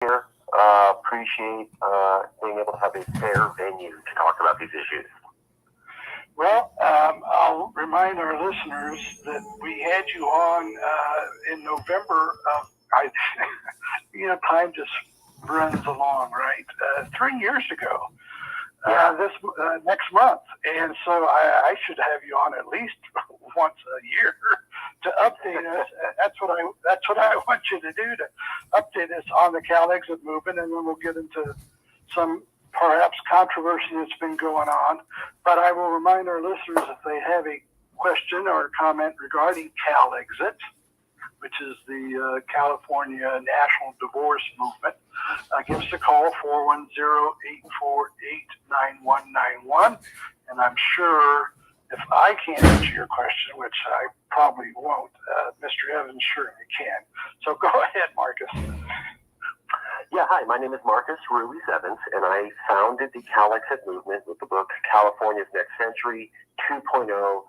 here. Appreciate being able to have a fair venue to talk about these issues. Well, I'll remind our listeners that we had you on in November of, time just runs along, right? 3 years ago, this next month. And so I should have you on at least once a year to update us. That's what I want you to do, to update us on the Cal Exit movement, and then we'll get into some perhaps controversy that's been going on. But I will remind our listeners, if they have a question or comment regarding Cal Exit, which is the California National Divorce Movement, give us a call, 410-848-9191. And I'm sure if I can't answer your question, which I probably won't, Mr. Evans surely can. So go ahead, Marcus. Yeah, hi, my name is Marcus Ruiz Evans, and I founded the Cal Exit movement with the book California's Next Century 2.0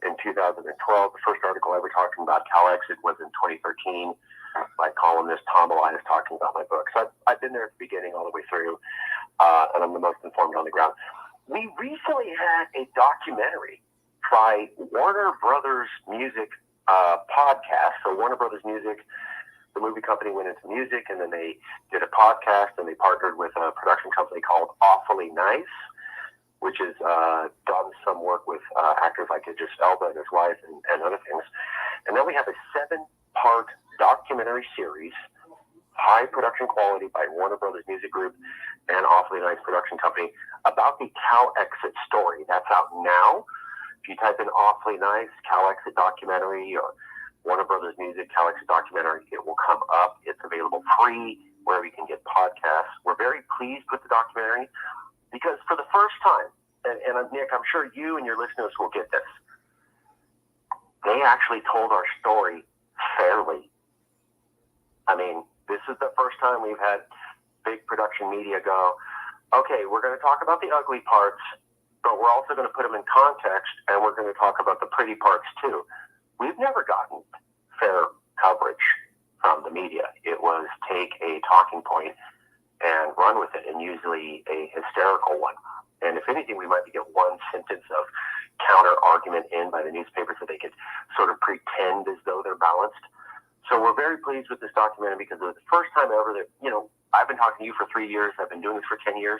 in 2012. The first article I ever talking about Cal Exit was in 2013. My columnist Tom Elias talking about my book. So I've been there at the beginning all the way through, and I'm the most informed on the ground. We recently had a documentary by Warner Brothers Music podcast. So Warner Brothers Music, the movie company, went into music, and then they did a podcast, and they partnered with a production company called Awfully Nice, which has done some work with actors like Idris Elba and his wife and other things. And then we have a 7-part documentary series, high production quality, by Warner Brothers Music Group and Awfully Nice production company, about the Cal Exit story. That's out now. If you type in Awfully Nice, Cal Exit documentary, or Warner Brothers Music, Cal Exit documentary, it will come up. It's available free wherever you can get podcasts. We're very pleased with the documentary because for the first time, and Nick, I'm sure you and your listeners will get this, they actually told our story fairly. I mean, this is the first time we've had big production media go, okay, we're going to talk about the ugly parts, but we're also going to put them in context, and we're going to talk about the pretty parts too. We've never gotten fair coverage from the media. It was take a talking point and run with it, and usually a hysterical one. And if anything, we might get one sentence of counter argument in by the newspapers so they could sort of pretend as though they're balanced. So we're very pleased with this documentary because it was the first time ever that, I've been talking to you for 3 years. I've been doing this for 10 years.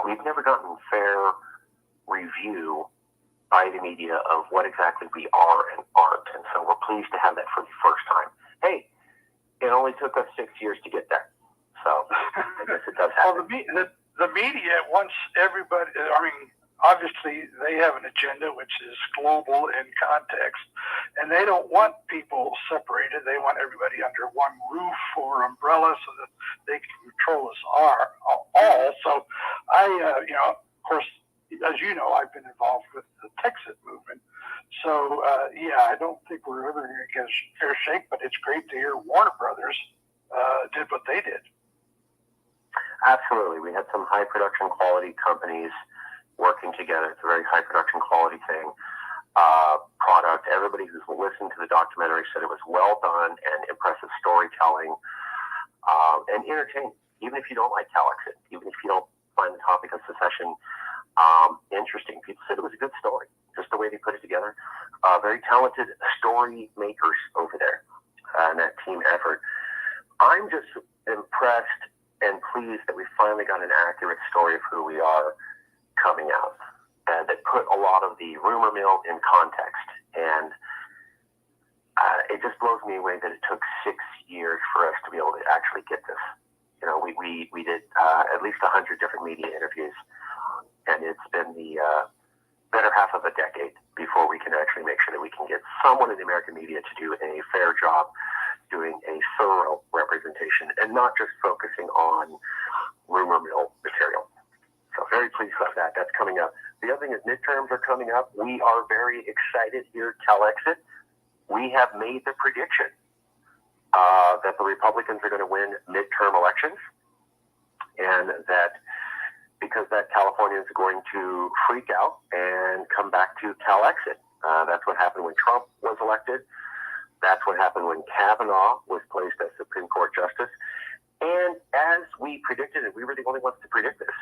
We've never gotten fair review by the media of what exactly we are and aren't. And so we're pleased to have that for the first time. Hey, it only took us 6 years to get there. So I guess it does happen. Well, the media wants everybody, obviously they have an agenda which is global in context, and they don't want people separated. They want everybody under one roof or umbrella so that they can control us all. So of course, as you know, I've been involved with the Texit movement. So, I don't think we're ever going to get a fair shake, but it's great to hear Warner Brothers did what they did. Absolutely. We had some high production quality companies working together. It's a very high production quality thing. Product. Everybody who's listened to the documentary said it was well done and impressive storytelling and entertaining. Even if you don't like Cal Exit, even if you don't find the topic of secession interesting, people said it was a good story. Just the way they put it together. Very talented story makers over there in that team effort. I'm just impressed and pleased that we finally got an accurate story of who we are coming out, and that put a lot of the rumor mill in context. And it just blows me away that it took 6 years for us to be able to actually get this. We did at least 100 different media interviews, and it's been the better half of a decade before we can actually make sure that we can get someone in the American media to do a fair job doing a thorough representation and not just focusing on rumor mill material. So very pleased about that. That's coming up. The other thing is midterms are coming up. We are very excited here at Cal Exit. We have made the prediction that the Republicans are going to win midterm elections, and that because that California is going to freak out and come back to Cal Exit. That's what happened when Trump was elected. That's what happened when Kavanaugh was placed as Supreme Court Justice. we predicted, and we were the only ones to predict this.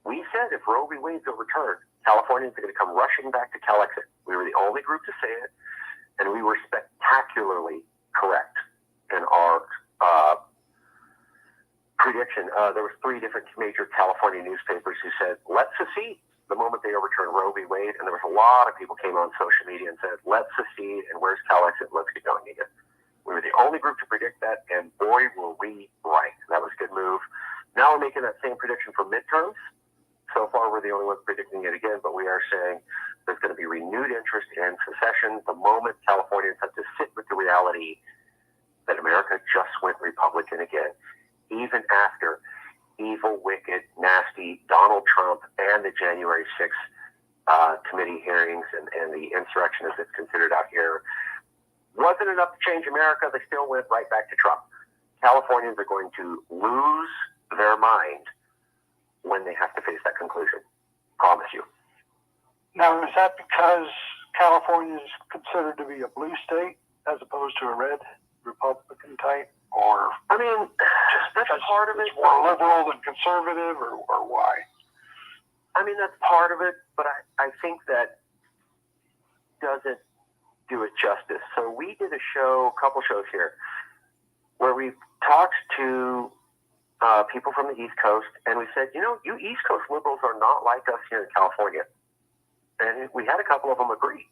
We said if Roe v. Wade's overturned, Californians are going to come rushing back to Calexit. We were the only group to say it, and we were spectacularly correct in our prediction. There was 3 different major California newspapers who said, let's secede the moment they overturn Roe v. Wade, and there was a lot of people came on social media and said, let's secede, and where's Calexit? Let's get going again. We were the only group to predict that, and boy, were we right. That was a good move. Now we're making that same prediction for midterms. So far, we're the only ones predicting it again, but we are saying there's going to be renewed interest in secession the moment Californians have to sit with the reality that America just went Republican again, even after evil, wicked, nasty Donald Trump and the January 6th committee hearings and the insurrection as it's considered out here wasn't enough to change America. They still went right back to Trump. Californians are going to lose their mind when they have to face that conclusion. Promise you. Now, is that because California is considered to be a blue state as opposed to a red Republican type? Or I mean, that's part of it. It's more liberal than conservative, or why? I mean, that's part of it, but I think that doesn't do it justice. So we did a couple shows here, where we talked to people from the East Coast, and we said, you East Coast liberals are not like us here in California. And we had a couple of them agree.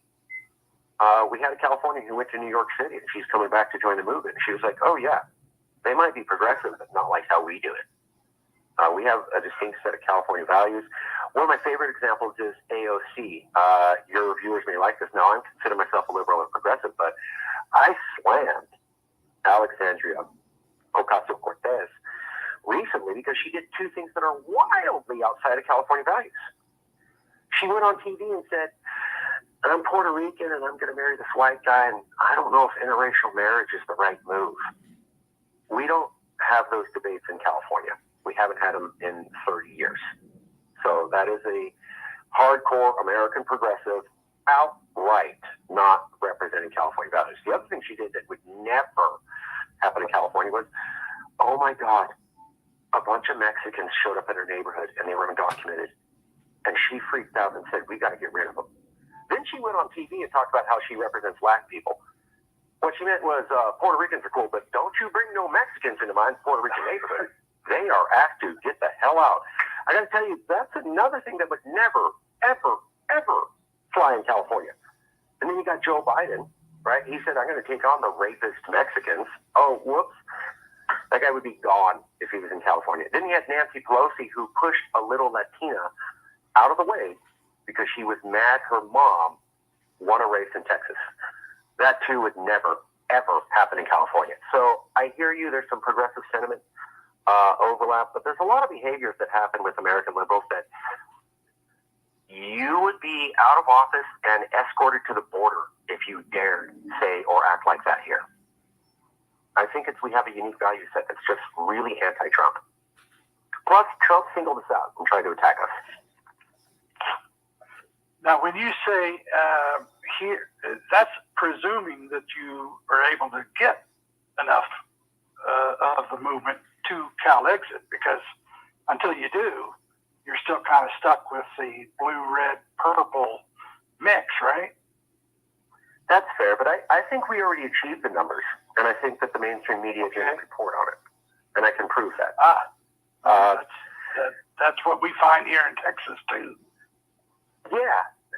We had a Californian who went to New York City, and she's coming back to join the movement. She was like, oh, yeah, they might be progressive, but not like how we do it. We have a distinct set of California values. One of my favorite examples is AOC. Your viewers may like this. Now, I consider myself a liberal and progressive, but I slammed Alexandria Ocasio-Cortez recently because she did 2 things that are wildly outside of California values. She went on TV and said, I'm Puerto Rican and I'm going to marry this white guy, and I don't know if interracial marriage is the right move. We don't have those debates in California. We haven't had them in 30 years. So that is a hardcore American progressive, outright not representing California values. The other thing she did that would never happen in California was, oh my God, a bunch of Mexicans showed up in her neighborhood and they were undocumented. And she freaked out and said, we got to get rid of them. Then she went on TV and talked about how she represents black people. What she meant was Puerto Ricans are cool, but don't you bring no Mexicans into my Puerto Rican neighborhood. They are asked to get the hell out. I got to tell you, that's another thing that would never, ever, ever fly in California. And then you got Joe Biden, right? He said, I'm going to take on the rapist Mexicans. Oh, whoops. That guy would be gone if he was in California. Then you had Nancy Pelosi, who pushed a little Latina out of the way because she was mad her mom won a race in Texas. That, too, would never, ever happen in California. So I hear you. There's some progressive sentiment overlap, but there's a lot of behaviors that happen with American liberals that you would be out of office and escorted to the border if you dared say or act like that here. I think we have a unique value set that's just really anti-Trump. Plus, Trump singled us out and tried to attack us. Now, when you say here, that's presuming that you are able to get enough of the movement to Calexit, because until you do, you're still kind of stuck with the blue, red, purple mix, right? That's fair, but I think we already achieved the numbers, and I think that the mainstream media didn't report on it, and I can prove that. That's what we find here in Texas, too.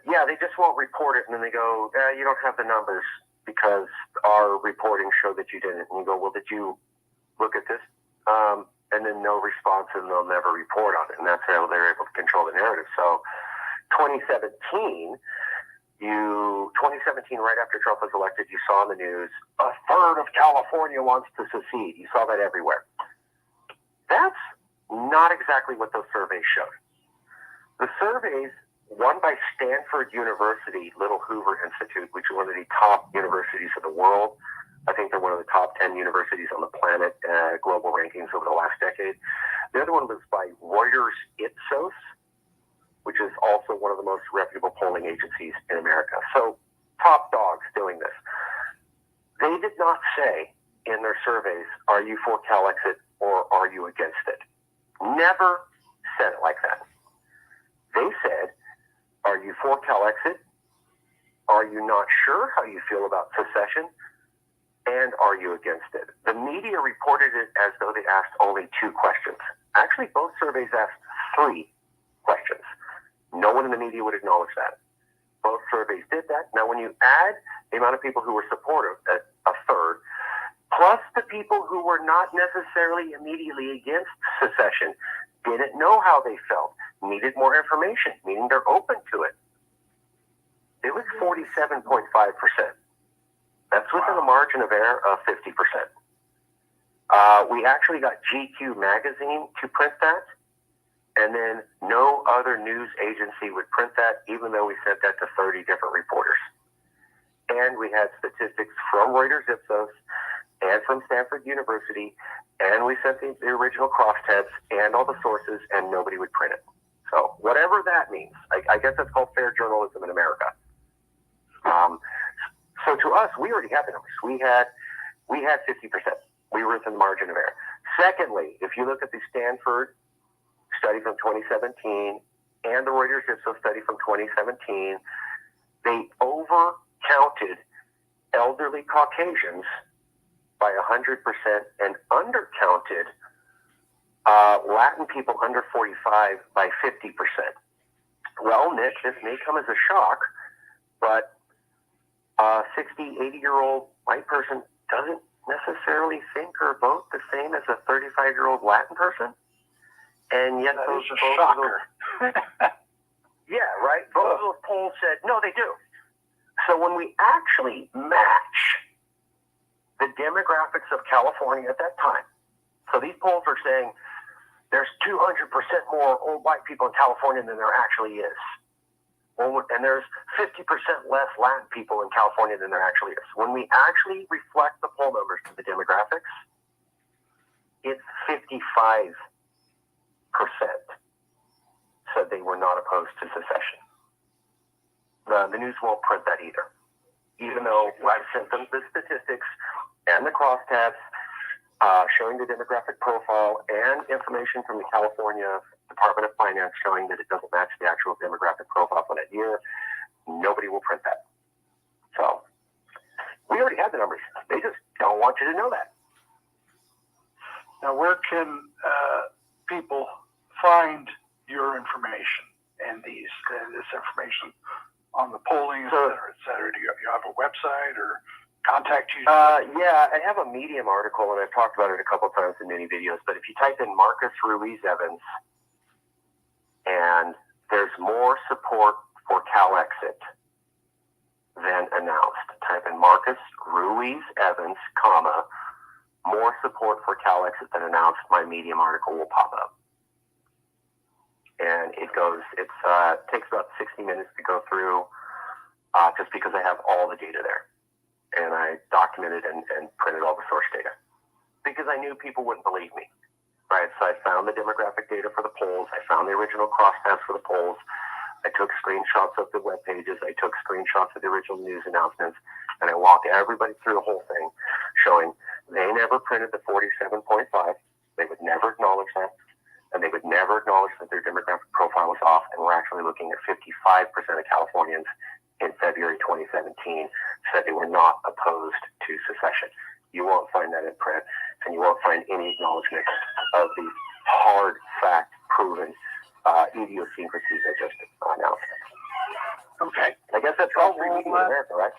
Yeah, they just won't report it, and then they go, you don't have the numbers because our reporting showed that you didn't. And you go, well, did you look at this? And then no response, and they'll never report on it, and that's how they're able to control the narrative. So 2017, right after Trump was elected, you saw in the news, a third of California wants to secede. You saw that everywhere. That's not exactly what those surveys showed. The surveys, one by Stanford University, Little Hoover Institute, which is one of the top universities of the world. I think they're one of the top 10 universities on the planet, global rankings over the last decade. The other one was by Reuters Ipsos, which is also one of the most reputable polling agencies in America. So top dogs doing this. They did not say in their surveys, are you for Calexit or are are you against it? Never said it like that. They said, are you for Calexit? Are you not sure how you feel about secession? And are you against it? The media reported it as though they asked only 2 questions. Actually, both surveys asked 3 questions. No one in the media would acknowledge that. Both surveys did that. Now, when you add the amount of people who were supportive, a third, plus the people who were not necessarily immediately against secession, didn't know how they felt, needed more information, meaning they're open to it. It was 47.5%. That's within a margin of error of 50%. We actually got GQ magazine to print that, and then no other news agency would print that, even though we sent that to 30 different reporters. And we had statistics from Reuters Ipsos and from Stanford University, and we sent the original crosstabs and all the sources, and nobody would print it. So whatever that means, I guess that's called fair journalism in America. So to us, we already had the numbers. We had 50%. We were within the margin of error. Secondly, if you look at the Stanford study from 2017 and the Reuters Ipsos study from 2017, they overcounted elderly Caucasians by 100% and undercounted Latin people under 45 by 50%. Well, Nick, this may come as a shock, but a 60, 80-year-old white person doesn't necessarily think or vote the same as a 35-year-old Latin person. And yet that is a shocker. Yeah, right? Both of those polls said, no, they do. So when we actually match the demographics of California at that time, so these polls are saying there's 200% more old white people in California than there actually is. And there's 50% less Latin people in California than there actually is. When we actually reflect the poll numbers to the demographics, it's 55% said they were not opposed to secession. The news won't print that either. Even though I've sent them the statistics and the crosstabs showing the demographic profile and information from the California Department of Finance showing that it doesn't match the actual demographic profile for that year, nobody will print that. So we already had the numbers. They just don't want you to know that. Now, where can people find your information and this information on the polling, et cetera? Do you have a website or contact you? Yeah, I have a Medium article, and I've talked about it a couple of times in many videos, but if you type in Marcus Ruiz Evans, and there's more support for Calexit than announced. Type in Marcus Ruiz Evans, comma, more support for Calexit than announced, my Medium article will pop up. And it takes about 60 minutes to go through, just because I have all the data there. And I documented and printed all the source data. Because I knew people wouldn't believe me. Right, so I found the demographic data for the polls. I found the original crosstabs for the polls. I took screenshots of the web pages. I took screenshots of the original news announcements, and I walked everybody through the whole thing, showing they never printed the 47.5. They would never acknowledge that, and they would never acknowledge that their demographic profile was off. And we're actually looking at 55% of Californians in February 2017 said they were not opposed to secession. You won't find that in print, and you won't find any acknowledgement of these hard, fact-proven idiosyncrasies I just announced. Okay. I guess that's all we need in America, right?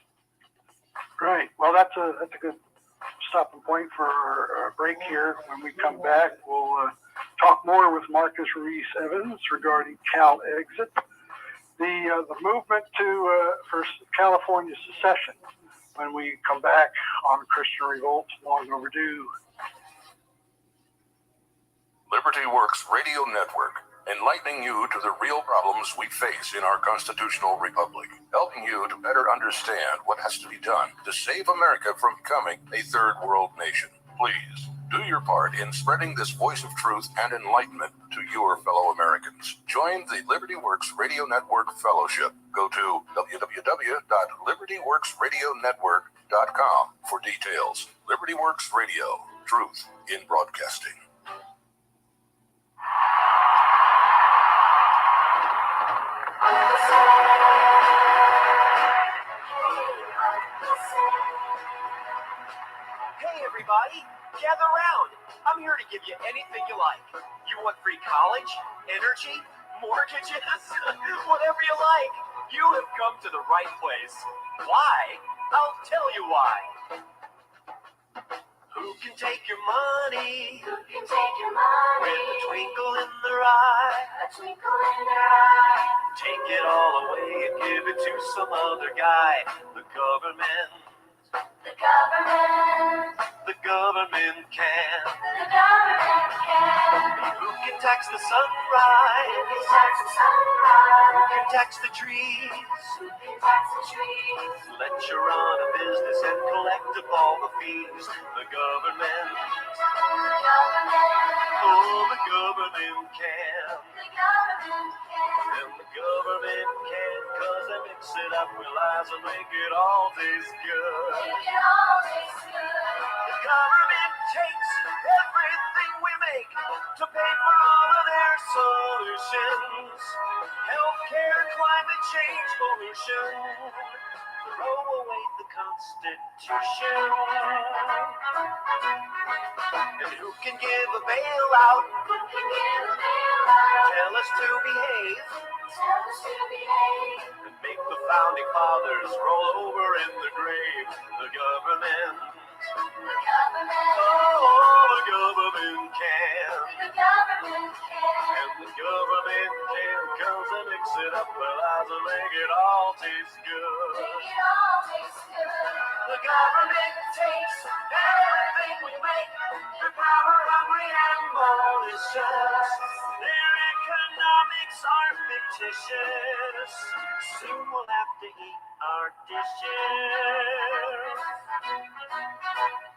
Right. Well, that's a good stopping point for our break here. When we come back, we'll talk more with Marcus Ruiz Evans regarding Calexit, the movement for California secession. When we come back on Christian Revolt, long overdue. Liberty Works Radio Network, enlightening you to the real problems we face in our constitutional republic, helping you to better understand what has to be done to save America from becoming a third world nation. Please do your part in spreading this voice of truth and enlightenment to your fellow Americans. Join the Liberty Works Radio Network Fellowship. Go to www.libertyworksradionetwork.com for details. Liberty Works Radio, truth in broadcasting. here to give you anything you like. You want free college, energy, mortgages, whatever you like. You have come to the right place. Why? I'll tell you why. Who can take your money? Who can take your money? With a twinkle in their eye. A twinkle in their eye. Take it all away and give it to some other guy. The government. The government. The government can. The government can. Who can tax the sunrise? Who can tax the sunrise? Who can tax the trees? Who can tax the trees? Let you run a business and collect up all the fees. The government. The government. Oh, the government can. The government can. And the government can, 'cause they mix it up with lies and make it all taste good. Make it all taste good. The government takes everything we make to pay for all of their solutions. Healthcare, climate change, pollution. Throw away the Constitution. And who can give a bailout? Who can give a bailout? Tell us to behave. Tell us to behave. And make the founding fathers roll over in the grave. The government. The government. Oh, the government can. The government can. And the government can, 'cause they mix it up with lies and make it all taste good. Make it all taste good. The government takes everything we make, the power hungry and malicious. Their economics are fictitious. Soon we'll have to eat our dishes.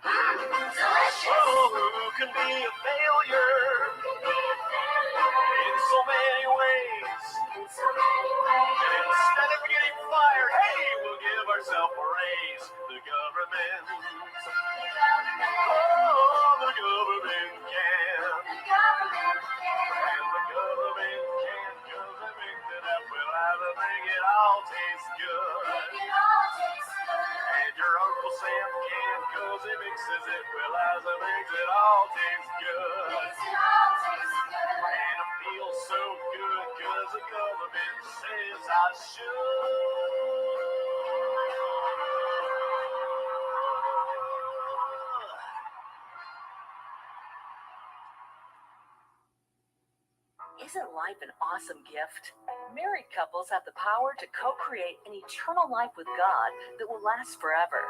Delicious. Oh, who can be a failure Who can be a failure? in so many ways? In so many ways. And instead of getting fired, hey, we'll give ourselves a raise. The government. The government. Oh, the government can. The government can. And the government can, 'cause they mix it up with lies and make it all taste good. Make it all taste good. And your Uncle Sam can, 'cause he mixes it with lies and makes it all taste good. Makes it all taste good. And it feels so good, 'cause the government says I should. Isn't life an awesome gift? Married couples have the power to co-create an eternal life with God that will last forever.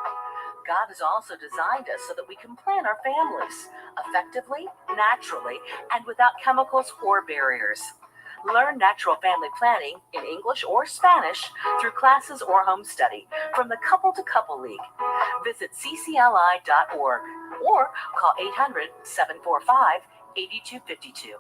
God has also designed us so that we can plan our families effectively, naturally, and without chemicals or barriers. Learn natural family planning in English or Spanish through classes or home study from the Couple to Couple League. Visit ccli.org or call 800-745-8252.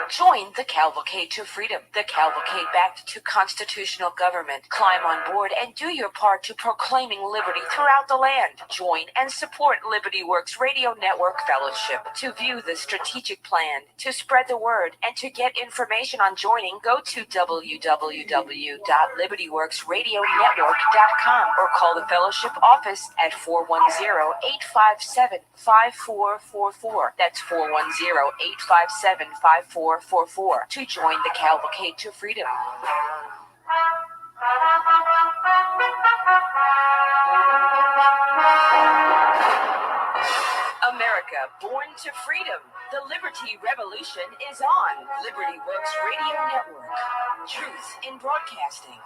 Join the Cavalcade to Freedom, the cavalcade back to constitutional government. Climb on board and do your part to proclaiming liberty throughout the land. Join and support Liberty Works Radio Network Fellowship. To view the strategic plan, to spread the word, and to get information on joining, go to www.libertyworksradionetwork.com or call the fellowship office at 410-857-5444. That's 410-857-5444 to join the Cavalcade to Freedom. America, born to freedom. The Liberty Revolution is on Liberty Works Radio Network. Truth in broadcasting.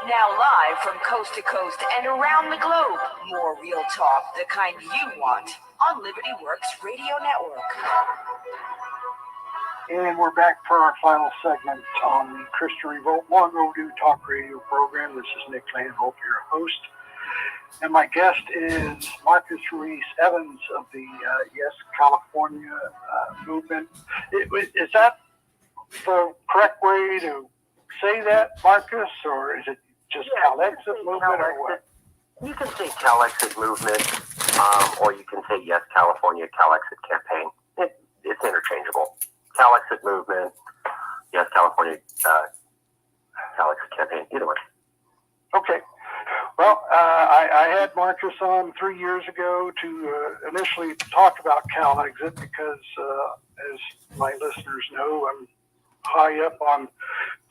Now live from coast to coast and around the globe, more real talk, the kind you want, on Liberty Works Radio Network. And we're back for our final segment on the Christian Revolt Long Overdue Talk Radio program. This is Nick Landhope, your host. And my guest is Marcus Ruiz Evans of the Yes California movement. Is that the correct way to say that, Marcus, or is it just Cal Exit movement or what? You can say Cal Exit movement, or you can say Yes California Cal Exit campaign. Calexit movement, Yes California Calexit campaign, either way. Okay. Well, I had Marcus on 3 years ago to initially talk about CalExit because, as my listeners know, I'm high up on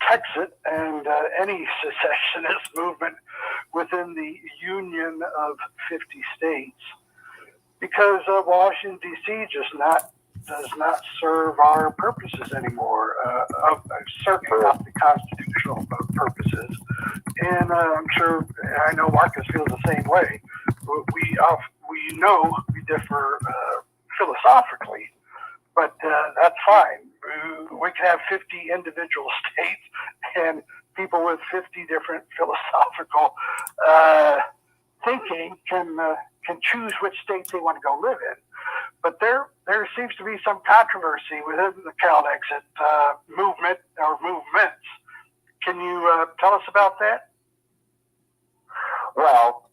Texit and any secessionist movement within the Union of 50 states, because Washington, D.C. does not serve our purposes anymore, certainly not the constitutional purposes. And I'm sure, I know Marcus feels the same way. We know we differ philosophically, but that's fine. We can have 50 individual states and people with 50 different philosophical thinking can choose which state they want to go live in. But there seems to be some controversy within the CalExit movement or movements. Can you tell us about that? Well,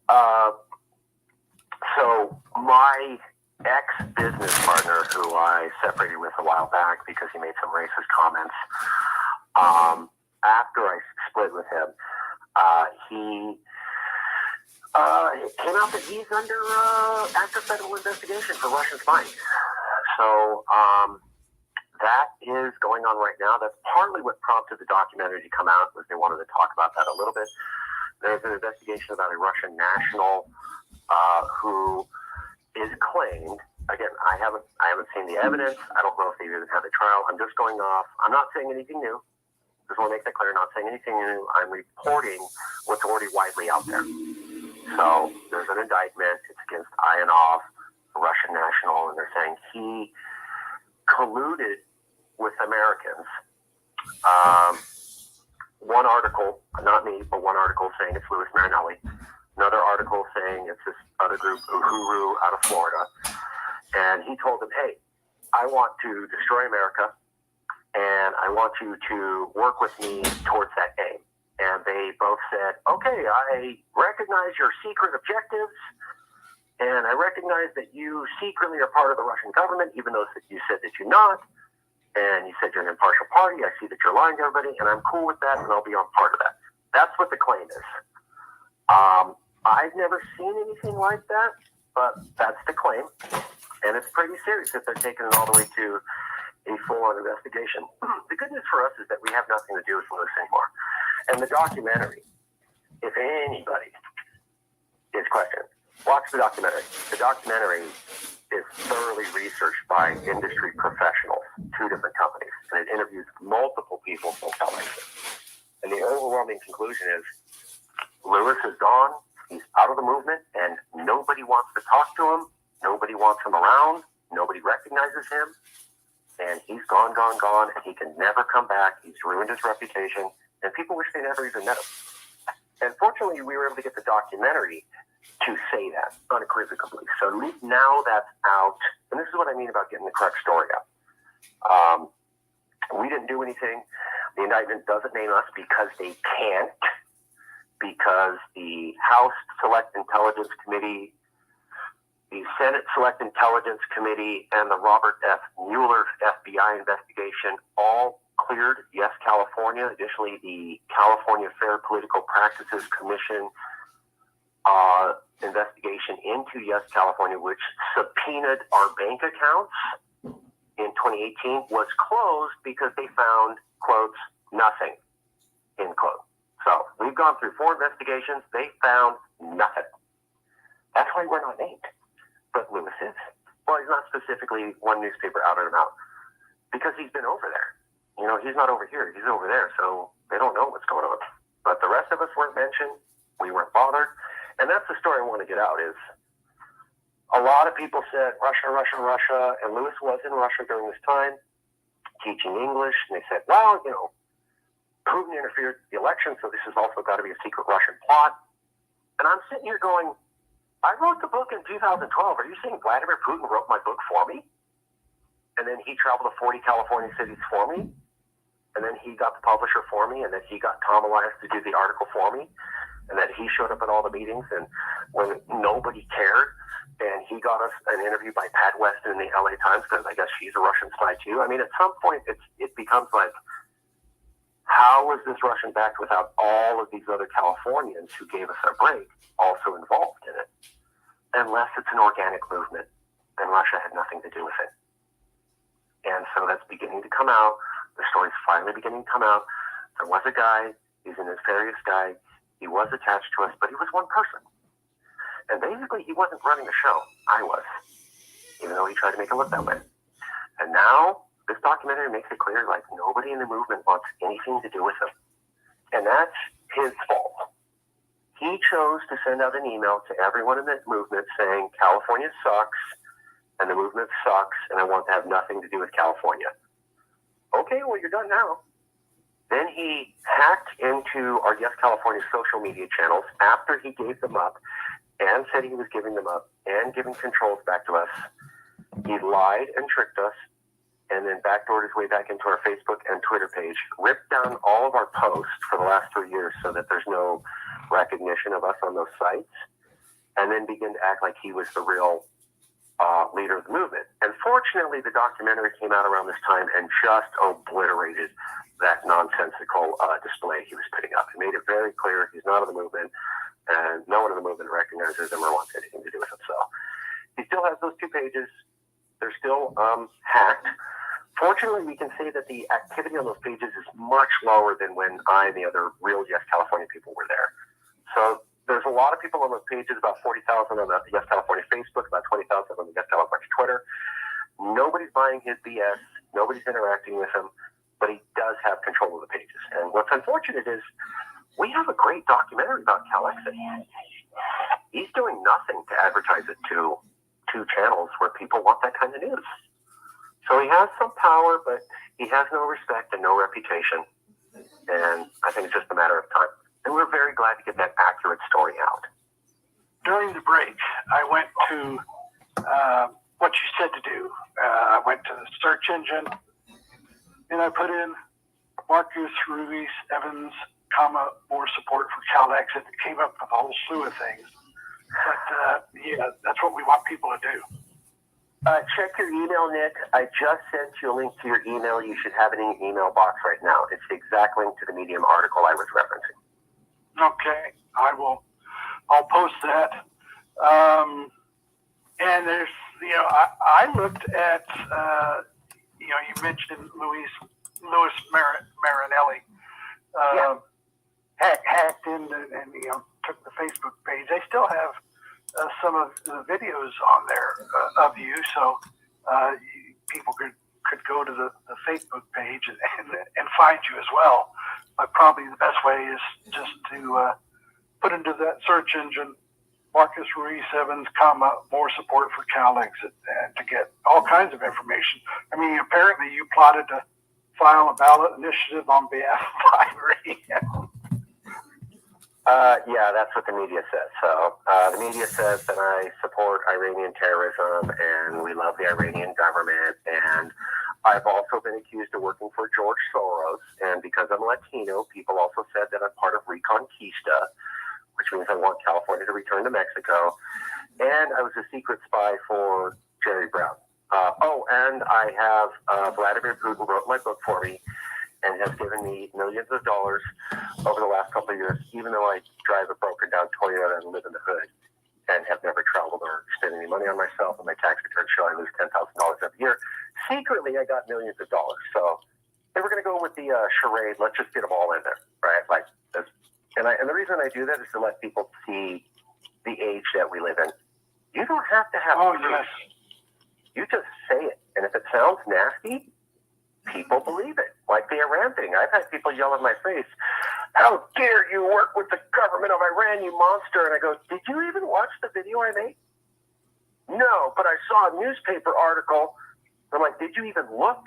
so my ex-business partner, who I separated with a while back because he made some racist comments, after I split with him, it came out that he's under active federal investigation for Russian spying. So that is going on right now. That's partly what prompted the documentary to come out, was they wanted to talk about that a little bit. There's an investigation about a Russian national who is claimed. Again, I haven't seen the evidence. I don't know if they even had a trial. I'm just going off. I'm not saying anything new. Just want to make that clear. Not saying anything new. I'm reporting what's already widely out there. So there's an indictment. It's against Ionov, a Russian national, and they're saying he colluded with Americans. One article, not me, but one article saying it's Louis Marinelli. Another article saying it's this other group, Uhuru, out of Florida. And he told them, hey, I want to destroy America, and I want you to work with me towards that aim. And they both said, okay, I recognize your secret objectives, and I recognize that you secretly are part of the Russian government, even though you said that you're not. And you said you're an impartial party. I see that you're lying to everybody, and I'm cool with that, and I'll be on part of that. That's what the claim is. I've never seen anything like that, but that's the claim. And it's pretty serious if they're taking it all the way to a full-on investigation. The good news for us is that we have nothing to do with Lewis anymore. And the documentary, if anybody is questioned, watch the documentary. The documentary is thoroughly researched by industry professionals, 2 different companies, and it interviews multiple people from CalExit. And the overwhelming conclusion is Lewis is gone. He's out of the movement, and nobody wants to talk to him. Nobody wants him around. Nobody recognizes him. And he's gone, and he can never come back. He's ruined his reputation, and people wish they never even met him. And fortunately, we were able to get the documentary to say that unequivocally. So at least now that's out, and this is what I mean about getting the correct story out. We didn't do anything. The indictment doesn't name us because they can't, because the House Select Intelligence Committee, the Senate Select Intelligence Committee, and the Robert F. Mueller FBI investigation all cleared Yes California. Additionally, the California Fair Political Practices Commission investigation into Yes California, which subpoenaed our bank accounts in 2018, was closed because they found, quotes, nothing, end quote. So we've gone through 4 investigations. They found nothing. That's why we're not named. But Lewis is. Well, he's not specifically one newspaper outed him out because he's been over there. You know, he's not over here. He's over there. So they don't know what's going on. But the rest of us weren't mentioned. We weren't bothered. And that's the story I want to get out is a lot of people said Russia, and Lewis was in Russia during this time teaching English. And they said, well, you know, Putin interfered with the election, so this has also got to be a secret Russian plot. And I'm sitting here going, I wrote the book in 2012. Are you saying Vladimir Putin wrote my book for me? And then he traveled to 40 California cities for me? And then he got the publisher for me? And then he got Tom Elias to do the article for me? And then he showed up at all the meetings, and when nobody cared, And he got us an interview by Pat Weston in the LA Times because I guess she's a Russian spy too. I mean, at some point, it becomes like, how was this Russian backed without all of these other Californians who gave us a break also involved in it? Unless it's an organic movement, then Russia had nothing to do with it. And so that's beginning to come out. The story's finally beginning to come out. There was a guy, he's a nefarious guy. He was attached to us, but he was one person. And basically, he wasn't running the show. I was, even though he tried to make it look that way. And now, this documentary makes it clear, like, nobody in the movement wants anything to do with him. And that's his fault. He chose to send out an email to everyone in the movement saying, California sucks, and the movement sucks, and I want to have nothing to do with California. Okay, well, you're done now. Then he hacked into our Yes California social media channels after he gave them up and said he was giving them up and giving controls back to us. He lied and tricked us and then backdoored his way back into our Facebook and Twitter page, ripped down all of our posts for the last 3 years so that there's no recognition of us on those sites, and then began to act like he was the real leader of the movement. And fortunately, the documentary came out around this time and just obliterated that nonsensical display he was putting up. It made it very clear he's not in the movement, and no one in the movement recognizes him or wants anything to do with him. So he still has those 2 pages. They're still hacked. Fortunately, we can say that the activity on those pages is much lower than when I and the other real Yes California people were there. So there's a lot of people on those pages, about 40,000 on the Yes California Facebook, about 20,000 on the Yes California Twitter. Nobody's buying his BS. Nobody's interacting with him, but he does have control of the pages. And what's unfortunate is we have a great documentary about Cal Exit. He's doing nothing to advertise it to 2 channels where people want that kind of news. So he has some power, but he has no respect and no reputation. And I think it's just a matter of time. And we're very glad to get that accurate story out. During the break, I went to what you said to do. I went to the search engine, and I put in Marcus Ruiz Evans, more support for Cal Exit. It came up with a whole slew of things. But, yeah, that's what we want people to do. Check your email, Nick. I just sent you a link to your email. You should have it in your email box right now. It's the exact link to the Medium article I was referencing. Okay, I'll post that. And there's, I looked at, you mentioned Louis Marinelli, hacked in and took the Facebook page. They still have some of the videos on there of you, so people could go to the Facebook page and find you as well. But probably the best way is just to put into that search engine Marcus Ruiz Evans, more support for Cal Exit, and to get all kinds of information. I mean, apparently you plotted to file a ballot initiative on behalf of Iran. Yeah, that's what the media says. So the media says that I support Iranian terrorism and we love the Iranian government. And I've also been accused of working for George Soros. And because I'm Latino, people also said that I'm part of Reconquista, which means I want California to return to Mexico. And I was a secret spy for Jerry Brown. And I have Vladimir Putin wrote my book for me and has given me millions of dollars over the last couple of years, even though I drive a broken down Toyota and live in the hood and have never traveled or spent any money on myself, and my tax returns show I lose $10,000 every year. Secretly, I got millions of dollars. So they were going to go with the charade. Let's just get them all in there, right? And the reason I do that is to let people see the age that we live in. You don't have to have proof. Yes. You just say it. And if it sounds nasty, people believe it. Like the Iran thing. I've had people yell in my face, "How dare you work with the government of Iran, you monster?" And I go, "Did you even watch the video I made?" "No, but I saw a newspaper article." I'm like, "Did you even look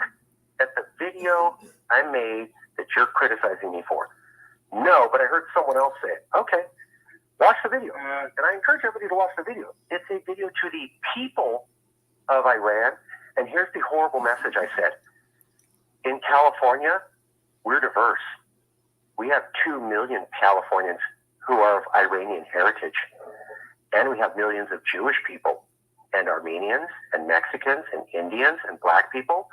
at the video I made that you're criticizing me for?" "No, but I heard someone else say it." "Okay, watch the video." And I encourage everybody to watch the video. It's a video to the people of Iran. And here's the horrible message I said. In California, we're diverse. We have 2 million Californians who are of Iranian heritage. And we have millions of Jewish people and Armenians and Mexicans and Indians and Black people,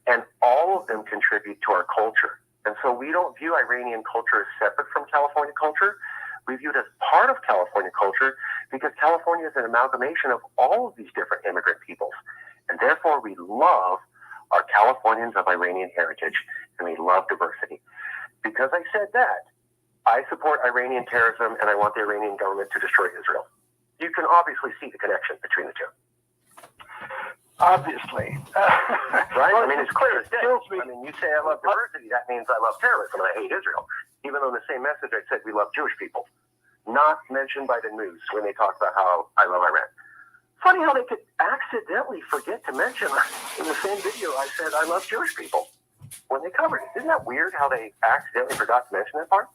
and all of them contribute to our culture. And so we don't view Iranian culture as separate from California culture. We view it as part of California culture because California is an amalgamation of all of these different immigrant peoples. And therefore, we love our Californians of Iranian heritage, and we love diversity. Because I said that, I support Iranian terrorism, and I want the Iranian government to destroy Israel. You can obviously see the connection between the two. Obviously. Right? I mean, it's clear as day. Me. I mean, you say I love diversity, that means I love terrorism and I hate Israel. Even though in the same message I said we love Jewish people. Not mentioned by the news when they talk about how I love Iran. Funny how they could accidentally forget to mention in the same video I said I love Jewish people when they covered it. Isn't that weird how they accidentally forgot to mention that part?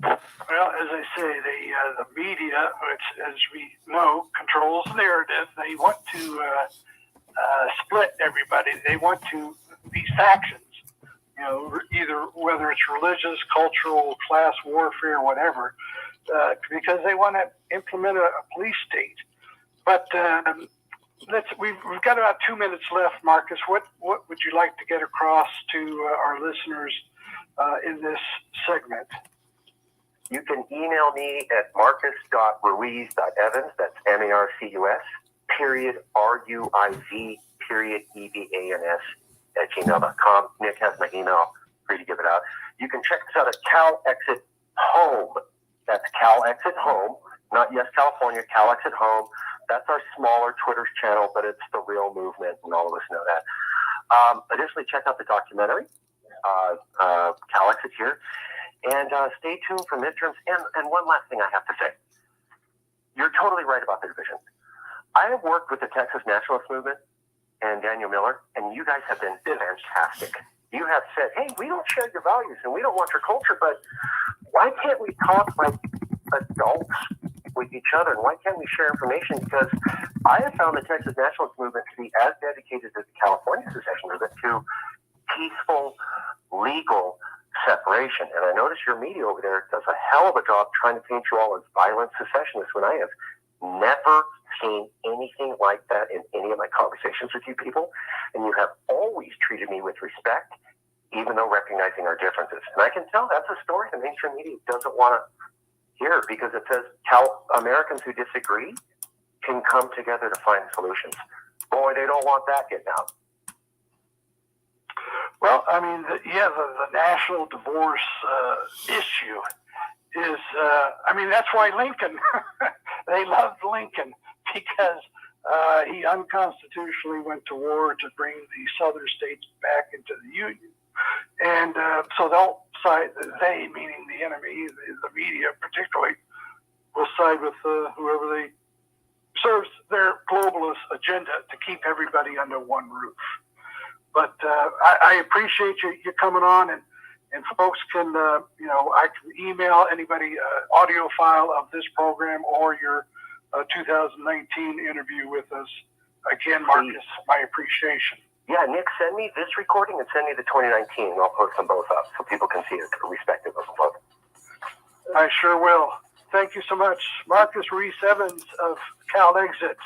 Well, as I say, the media, which, as we know, controls the narrative. They want to split everybody. They want to these factions, either whether it's religious, cultural, class warfare, whatever, because they want to implement a police state. But we've got about 2 minutes left, Marcus. What would you like to get across to our listeners in this segment? You can email me at marcus.ruiz.evans, that's MARCUS, period, RUIZ, period, EVANS, at gmail.com. Nick has my email, free to give it out. You can check us out at Cal Exit Home. That's Cal Exit Home, not Yes California, Cal Exit Home. That's our smaller Twitter channel, but it's the real movement, and all of us know that. Additionally, check out the documentary, Cal Exit here. And stay tuned for midterms. And one last thing I have to say. You're totally right about the division. I have worked with the Texas Nationalist Movement and Daniel Miller, and you guys have been fantastic. You have said, hey, we don't share your values and we don't want your culture, but why can't we talk like adults with each other? And why can't we share information? Because I have found the Texas Nationalist Movement to be as dedicated as the California secession movement to peaceful, legal separation. And I notice your media over there does a hell of a job trying to paint you all as violent secessionists when I have never seen anything like that in any of my conversations with you people. And you have always treated me with respect, even though recognizing our differences. And I can tell that's a story the mainstream media doesn't want to hear, because it says Americans who disagree can come together to find solutions. Boy, they don't want that getting out. Well, I mean, the national divorce issue is, that's why Lincoln, they loved Lincoln, because he unconstitutionally went to war to bring the southern states back into the Union. And so they'll side, they, meaning the enemy, the media particularly, will side with whoever they serves their globalist agenda to keep everybody under one roof. But I appreciate you coming on, and folks can, I can email anybody audio file of this program or your 2019 interview with us. Again, Marcus, my appreciation. Yeah, Nick, send me this recording and send me the 2019, and I'll post them both up so people can see it respective of both. I sure will. Thank you so much. Marcus Ruiz Evans of Cal Exit.